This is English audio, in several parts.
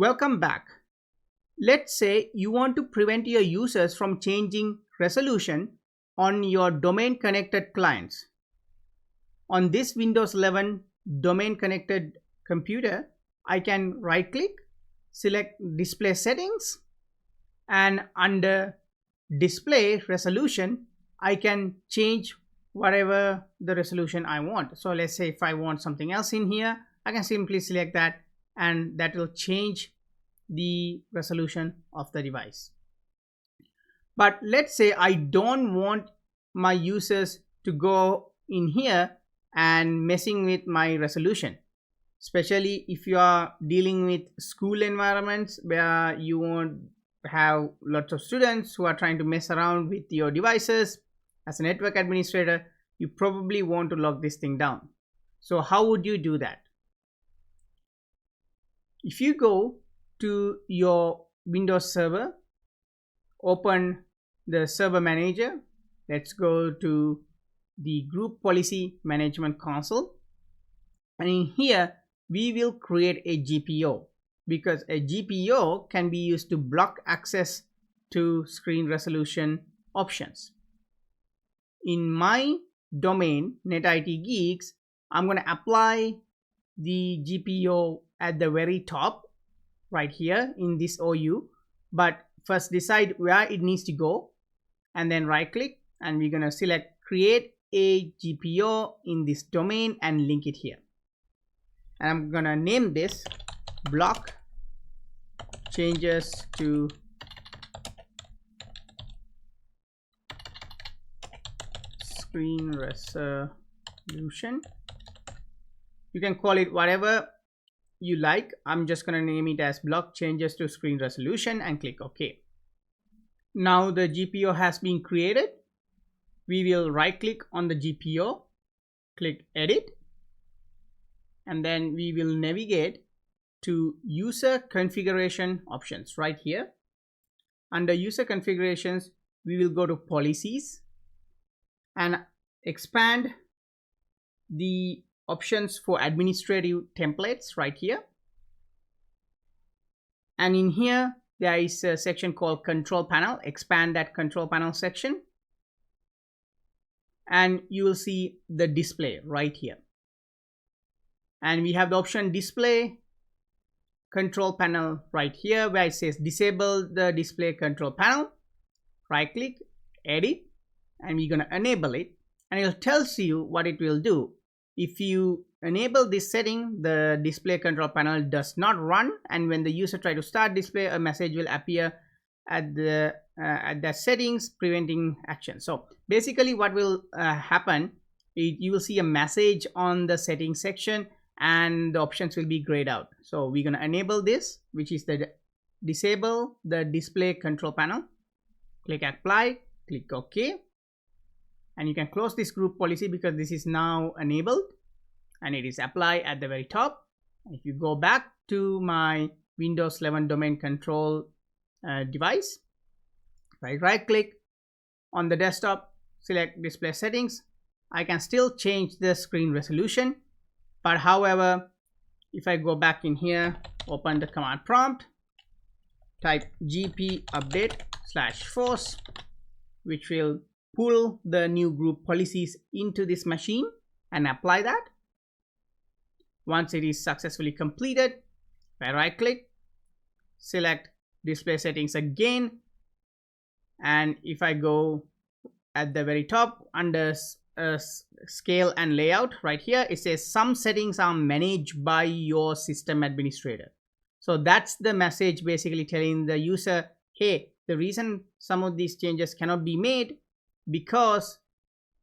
Welcome back. Let's say you want to prevent your users from changing resolution on your domain connected clients. On this Windows 11 domain connected computer, I can right click, select display settings, and under display resolution, I can change whatever the resolution I want. So let's say if I want something else in here, I can simply select that and that will change the resolution of the device. But let's say I don't want my users to go in here and messing with my resolution, especially if you are dealing with school environments where you won't have lots of students who are trying to mess around with your devices. As a network administrator, you probably want to lock this thing down. So how would you do that? If you go to your Windows server, open the server manager. Let's go to the group policy management console, and in here we will create a GPO, because a GPO can be used to block access to screen resolution options. In my domain NetIT Geeks, I'm going to apply the GPO at the very top right here in this OU, but first decide where it needs to go and then right click, and we're going to select create a GPO in this domain and link it here. And I'm going to name this block changes to screen resolution. You can call it whatever you like. I'm just going to name it as block changes to screen resolution and click OK. Now the GPO has been created. We will right click on the GPO, click edit, and then we will navigate to user configuration options right here. Under user configurations, we will go to policies and expand the options for administrative templates right here. And in here, there is a section called control panel. Expand that control panel section. And you will see the display right here. And we have the option display control panel right here, where it says disable the display control panel. Right click, edit, and we're going to enable it. And it tells you what it will do. If you enable this setting, the display control panel does not run, and when the user tries to start display, a message will appear at the settings preventing action. So basically what will happen is you will see a message on the settings section and the options will be grayed out. So we're going to enable this, which is the disable the display control panel. Click apply, click OK, and you can close this group policy because this is now enabled and it is applied at the very top. If you go back to my Windows 11 domain control device, right click on the desktop, select display settings. I can still change the screen resolution, but however, if I go back in here, open the command prompt, type gp update/force, which will pull the new group policies into this machine and apply that. Once it is successfully completed, I right click, select display settings again, and if I go at the very top under scale and layout right here, it says some settings are managed by your system administrator. So that's the message basically telling the user, hey, the reason some of these changes cannot be made because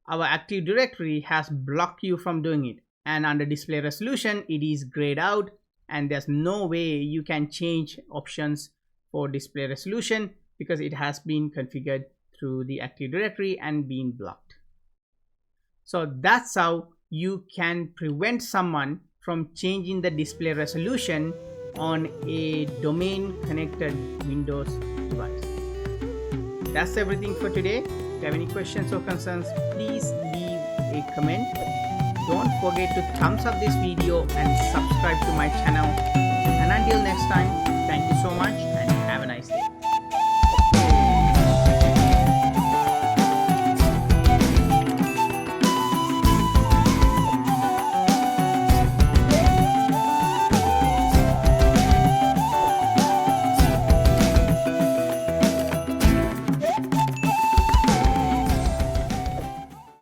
our Active Directory has blocked you from doing it, and under display resolution it is grayed out and there's no way you can change options for display resolution because it has been configured through the Active Directory and been blocked. So that's how you can prevent someone from changing the display resolution on a domain connected Windows device. That's everything for today. If you have any questions or concerns, please leave a comment. Don't forget to thumbs up this video and subscribe to my channel. And until next time, thank you so much.